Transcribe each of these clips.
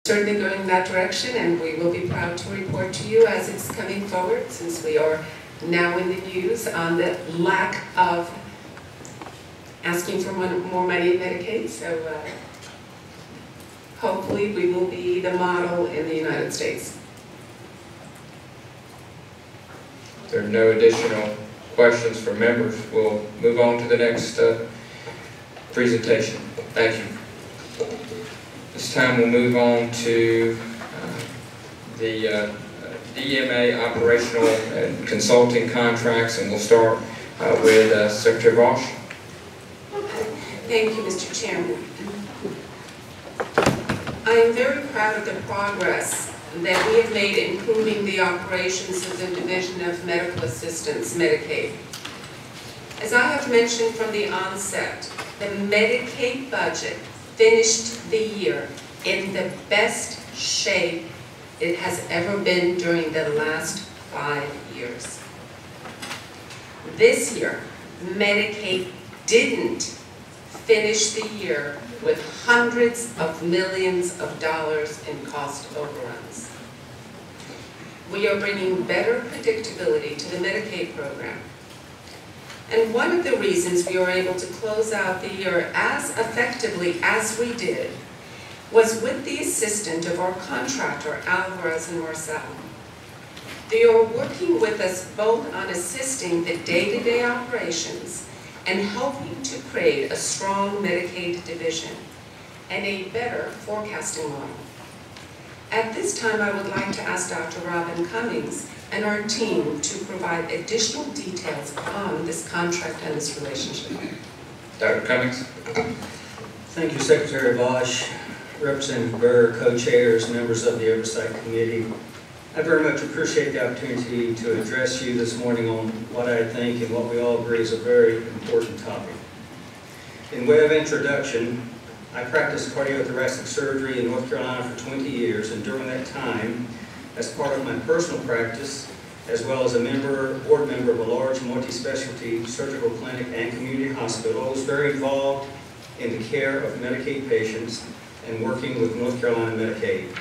certainly going in that direction, and we will be proud to report to you as it's coming forward, since we are now in the news on the lack of asking for more money in Medicaid. So hopefully we will be the model in the United States. If there are no additional questions from members, we'll move on to the next presentation. Thank you. This time we'll move on to the DMA operational and consulting contracts, and we'll start with Secretary Bosch. Thank you, Mr. Chairman. I am very proud of the progress that we have made improving the operations of the Division of Medical Assistance, Medicaid. As I have mentioned from the onset, the Medicaid budget finished the year in the best shape it has ever been during the last 5 years. This year, Medicaid didn't finish the year with hundreds of millions of dollars in cost overruns. We are bringing better predictability to the Medicaid program. And one of the reasons we were able to close out the year as effectively as we did was with the assistance of our contractor, Alvarez and Marcel. They are working with us both on assisting the day-to-day operations and helping to create a strong Medicaid division and a better forecasting model. At this time, I would like to ask Dr. Robin Cummings and our team to provide additional details on this contract and this relationship. Dr. Cummings. Thank you, Secretary Bosch, Representative Burr, co-chairs, members of the Oversight Committee. I very much appreciate the opportunity to address you this morning on what I think and what we all agree is a very important topic. In way of introduction, I practiced cardiothoracic surgery in North Carolina for 20 years, and during that time, as part of my personal practice, as well as a board member of a large multi-specialty surgical clinic and community hospital, I was very involved in the care of Medicaid patients and working with North Carolina Medicaid.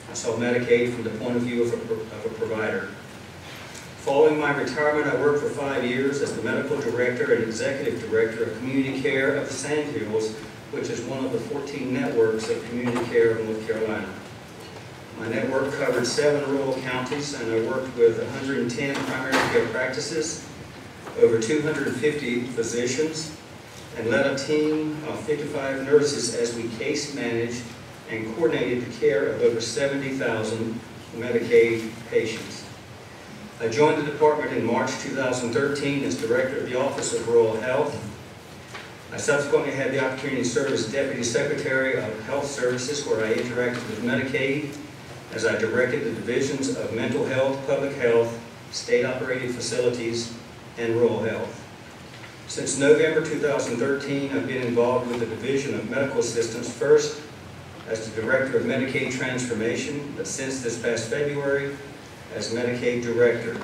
I saw Medicaid from the point of view of a provider. Following my retirement, I worked for 5 years as the medical director and executive director of community care of the Sandhills, which is one of the 14 networks of community care in North Carolina. My network covered 7 rural counties, and I worked with 110 primary care practices, over 250 physicians, and led a team of 55 nurses as we case managed and coordinated the care of over 70,000 Medicaid patients. I joined the department in March 2013 as director of the Office of Rural Health. I subsequently had the opportunity to serve as Deputy Secretary of Health Services, where I interacted with Medicaid as I directed the divisions of mental health, public health, state-operated facilities, and rural health. Since November 2013, I've been involved with the Division of Medical Assistance, first as the Director of Medicaid Transformation, but since this past February, as Medicaid Director.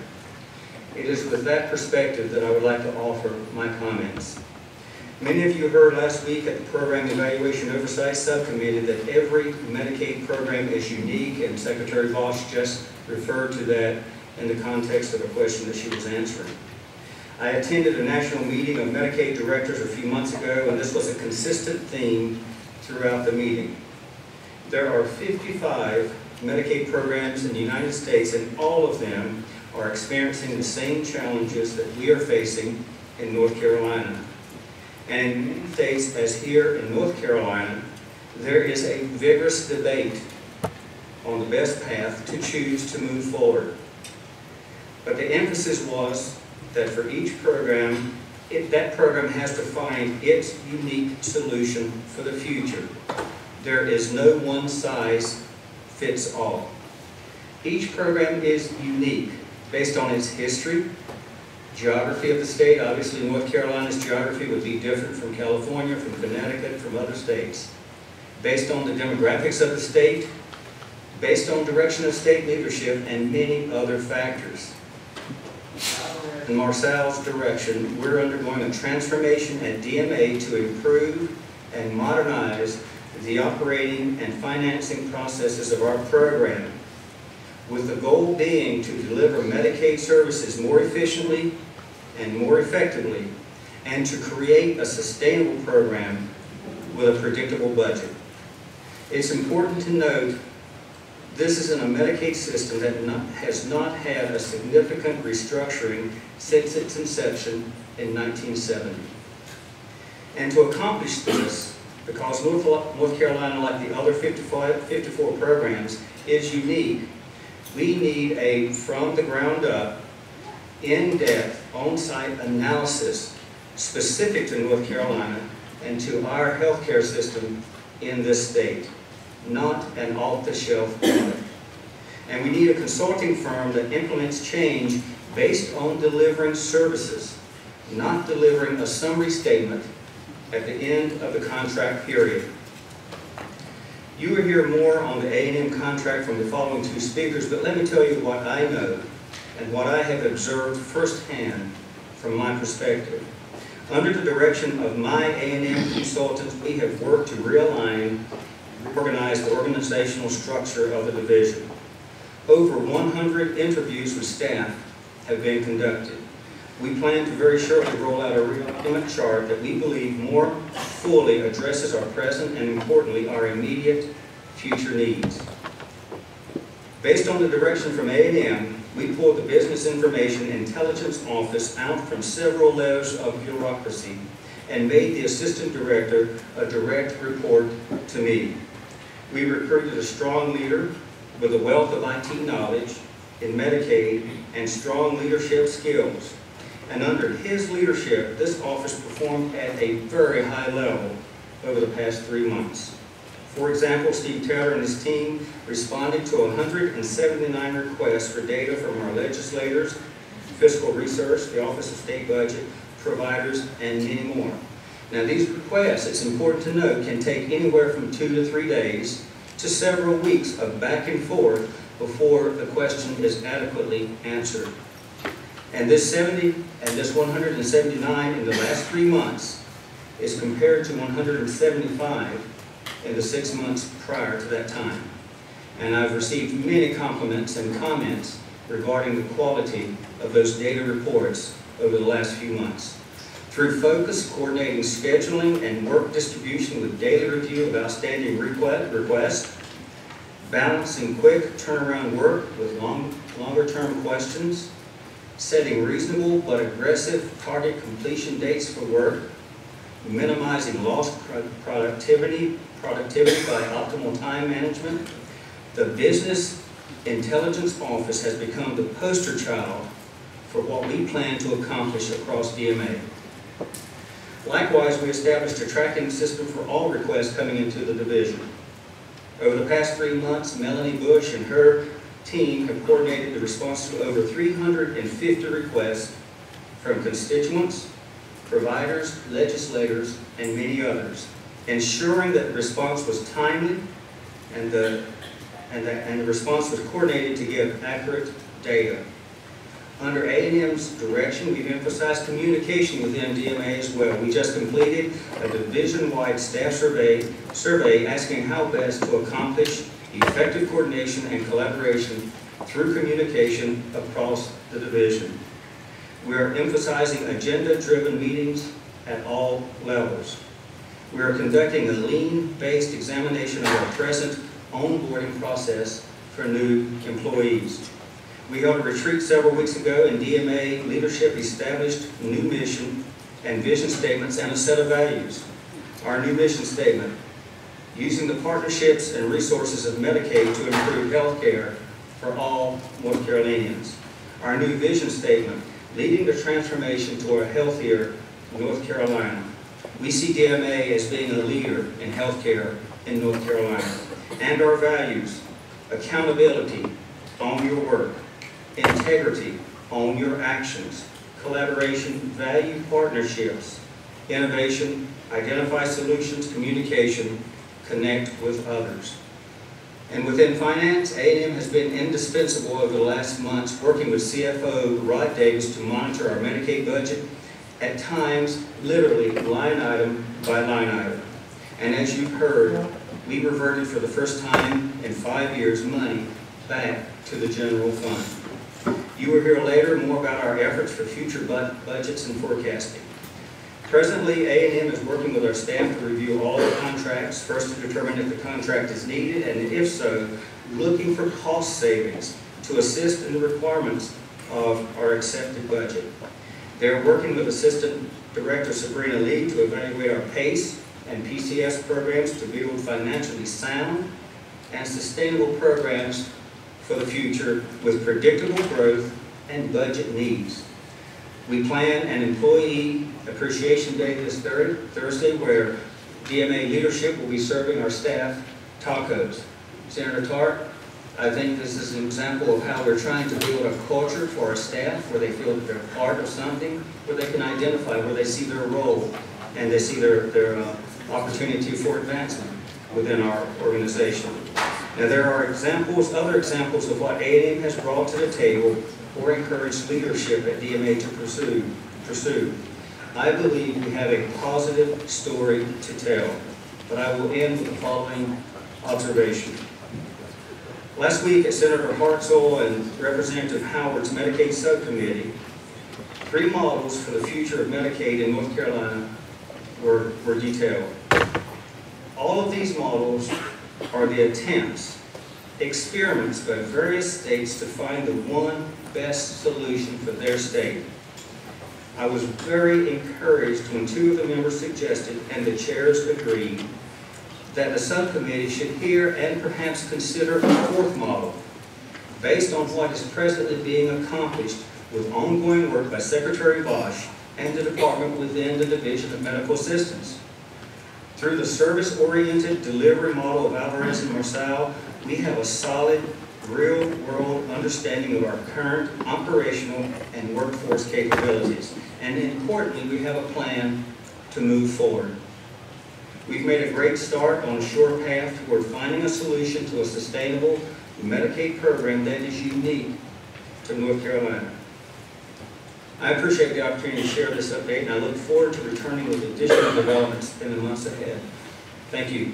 It is with that perspective that I would like to offer my comments. Many of you heard last week at the Program Evaluation Oversight Subcommittee that every Medicaid program is unique, and Secretary Bosch just referred to that in the context of a question that she was answering. I attended a national meeting of Medicaid directors a few months ago, and this was a consistent theme throughout the meeting. There are 55 Medicaid programs in the United States, and all of them are experiencing the same challenges that we are facing in North Carolina. And in many states, as here in North Carolina, there is a vigorous debate on the best path to choose to move forward. But the emphasis was that for each program, that program has to find its unique solution for the future. There is no one size fits all. Each program is unique based on its history, geography of the state. Obviously, North Carolina's geography would be different from California, from Connecticut, from other states. Based on the demographics of the state, based on direction of state leadership, and many other factors. In Marcel's direction, we're undergoing a transformation at DMA to improve and modernize the operating and financing processes of our program, with the goal being to deliver Medicaid services more efficiently and more effectively, and to create a sustainable program with a predictable budget. It's important to note this is in a Medicaid system that has not had a significant restructuring since its inception in 1970. And to accomplish this, because North Carolina, like the other 54 programs, is unique, we need a from-the-ground-up, in-depth, on-site analysis specific to North Carolina and to our healthcare system in this state, not an off-the-shelf product. And we need a consulting firm that implements change based on delivering services, not delivering a summary statement at the end of the contract period. You will hear more on the A&M contract from the following two speakers, but let me tell you what I know and what I have observed firsthand from my perspective. Under the direction of my A&M consultants, we have worked to realign, organize the organizational structure of the division. Over 100 interviews with staff have been conducted. We plan to very shortly roll out a realignment chart that we believe more fully addresses our present and, importantly, our immediate future needs. Based on the direction from A&M, we pulled the Business Information Intelligence Office out from several layers of bureaucracy and made the Assistant Director a direct report to me. We recruited a strong leader with a wealth of IT knowledge in Medicaid and strong leadership skills. And under his leadership, this office performed at a very high level over the past 3 months. For example, Steve Taylor and his team responded to 179 requests for data from our legislators, fiscal research, the Office of State Budget, providers, and many more. Now, these requests, it's important to note, can take anywhere from 2 to 3 days to several weeks of back and forth before the question is adequately answered. And this 179 in the last 3 months is compared to 175 in the 6 months prior to that time. And I've received many compliments and comments regarding the quality of those data reports over the last few months. Through focus, coordinating scheduling and work distribution with daily review of outstanding requests, balancing quick turnaround work with longer-term questions, setting reasonable but aggressive target completion dates for work, minimizing lost productivity by optimal time management. The Business Intelligence Office has become the poster child for what we plan to accomplish across DMA. Likewise, we established a tracking system for all requests coming into the division. Over the past 3 months, Melanie Bush and her team have coordinated the response to over 350 requests from constituents, providers, legislators, and many others, ensuring that the response was timely and the response was coordinated to give accurate data. Under A&M's direction, we've emphasized communication within DMA as well. We just completed a division-wide staff survey asking how best to accomplish effective coordination and collaboration through communication across the division. We are emphasizing agenda-driven meetings at all levels. We are conducting a lean-based examination of our present onboarding process for new employees. We held a retreat several weeks ago, and DMA leadership established new mission and vision statements and a set of values. Our new mission statement: using the partnerships and resources of Medicaid to improve health care for all North Carolinians. Our new vision statement: leading the transformation to a healthier North Carolina. We see DMA as being a leader in health care in North Carolina. And our values: accountability, own your work; integrity, own your actions; collaboration, value partnerships; innovation, identify solutions; communication, connect with others. And within finance, A&M has been indispensable over the last months, working with CFO Rod Davis to monitor our Medicaid budget, at times literally line item by line item. And as you've heard, we reverted for the first time in 5 years money back to the general fund. You will hear later more about our efforts for future budgets and forecasting. Presently, A&M is working with our staff to review all the contracts, first to determine if the contract is needed, and if so, looking for cost savings to assist in the requirements of our accepted budget. They're working with Assistant Director Sabrina Lee to evaluate our PACE and PCS programs to build financially sound and sustainable programs for the future with predictable growth and budget needs. We plan an Employee Appreciation Day this Thursday where DMA leadership will be serving our staff tacos. Senator Tart, I think this is an example of how we're trying to build a culture for our staff where they feel that they're part of something, where they can identify, where they see their role, and they see their opportunity for advancement within our organization. Now there are other examples of what A&M has brought to the table or encouraged leadership at DMA to pursue. I believe we have a positive story to tell, but I will end with the following observation. Last week at Senator Hartzell and Representative Howard's Medicaid Subcommittee, 3 models for the future of Medicaid in North Carolina were detailed. All of these models are the attempts, experiments by various states to find the one best solution for their state. I was very encouraged when 2 of the members suggested, and the chairs agreed, that the subcommittee should hear and perhaps consider a 4th model, based on what is presently being accomplished with ongoing work by Secretary Bosch and the department within the Division of Medical Assistance. Through the service-oriented delivery model of Alvarez and Marsalis, we have a solid, real-world understanding of our current operational and workforce capabilities. And importantly, we have a plan to move forward. We've made a great start on a sure path toward finding a solution to a sustainable Medicaid program that is unique to North Carolina. I appreciate the opportunity to share this update, and I look forward to returning with additional developments in the months ahead. Thank you.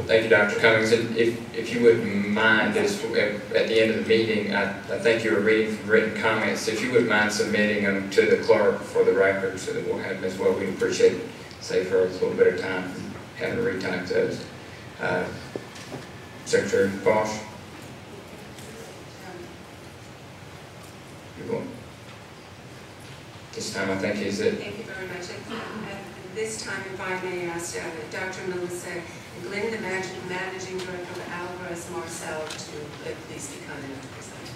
Thank you, Dr. Cummings. And if you wouldn't mind, at the end of the meeting, I think you were reading from written comments. If you wouldn't mind submitting them to the clerk for the record so that we'll have them as well, we'd appreciate it. Save her a little bit of time from having to retype those. Secretary Bosch? You're going. This time I think is it. Thank you very much. At this time, if I may ask Dr. Melissa Glynn, the Managing Director of Alvarez Marsalis, to please be kind enough to present.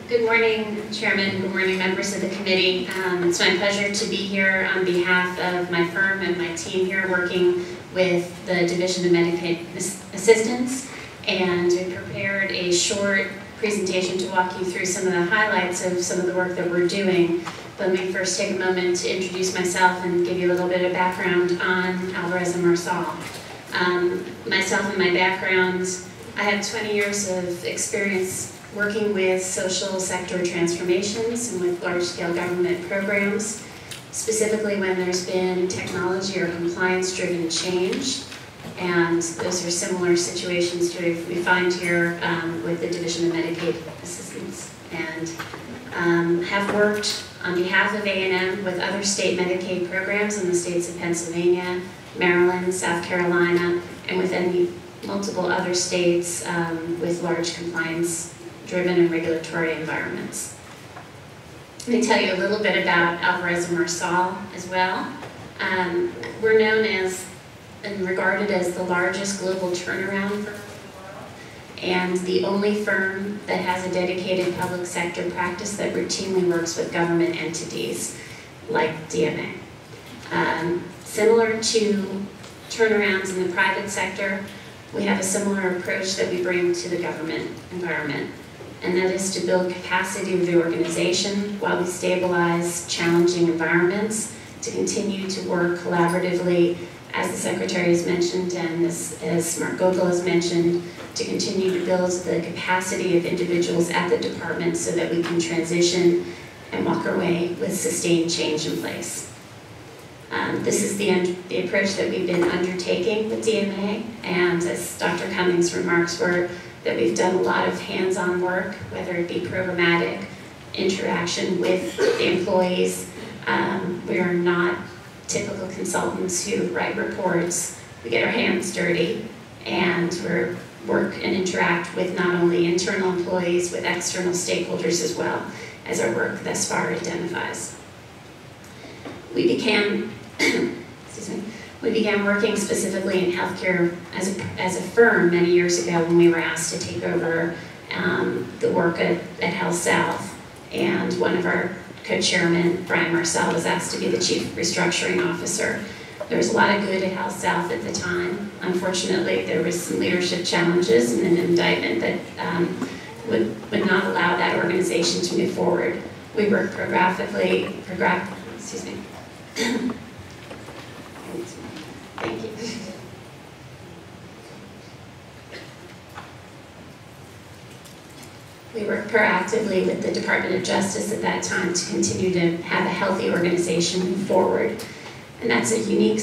Good morning, Chairman. Good morning, members of the committee. It's my pleasure to be here on behalf of my firm and my team here working with the Division of Medicaid Assistance, and we prepared a short presentation to walk you through some of the highlights of some of the work that we're doing. But let me first take a moment to introduce myself and give you a little bit of background on Alvarez and Marsalis. Myself and my background, I have 20 years of experience working with social sector transformations and with large-scale government programs, specifically when there's been technology or compliance-driven change. And those are similar situations to what we find here with the Division of Medicaid Assistance. And have worked on behalf of A&M with other state Medicaid programs in the states of Pennsylvania, Maryland, South Carolina, and within multiple other states with large compliance-driven and regulatory environments. Let me tell you a little bit about Alvarez and Marsalis as well. We're known as and regarded as the largest global turnaround firm in the world, and the only firm that has a dedicated public sector practice that routinely works with government entities like DMA. Similar to turnarounds in the private sector, we have a similar approach that we bring to the government environment, and that is to build capacity of the organization while we stabilize challenging environments, to continue to work collaboratively, as the Secretary has mentioned and as Mark Gogol has mentioned, to continue to build the capacity of individuals at the department so that we can transition and walk our way with sustained change in place. This is the approach that we've been undertaking with DMA, and as Dr. Cummings' remarks were, that we've done a lot of hands-on work, whether it be programmatic, interaction with the employees. We are not typical consultants who write reports. We get our hands dirty, and we work and interact with not only internal employees, with external stakeholders as well, as our work thus far identifies. We began working specifically in healthcare as a firm many years ago when we were asked to take over the work at Health South, and one of our co-chairmen, Brian Marcel, was asked to be the chief restructuring officer. There was a lot of good at Health South at the time. Unfortunately, there was some leadership challenges and an indictment that would not allow that organization to move forward. We worked Thank you. We worked proactively with the Department of Justice at that time to continue to have a healthy organization move forward. And that's a unique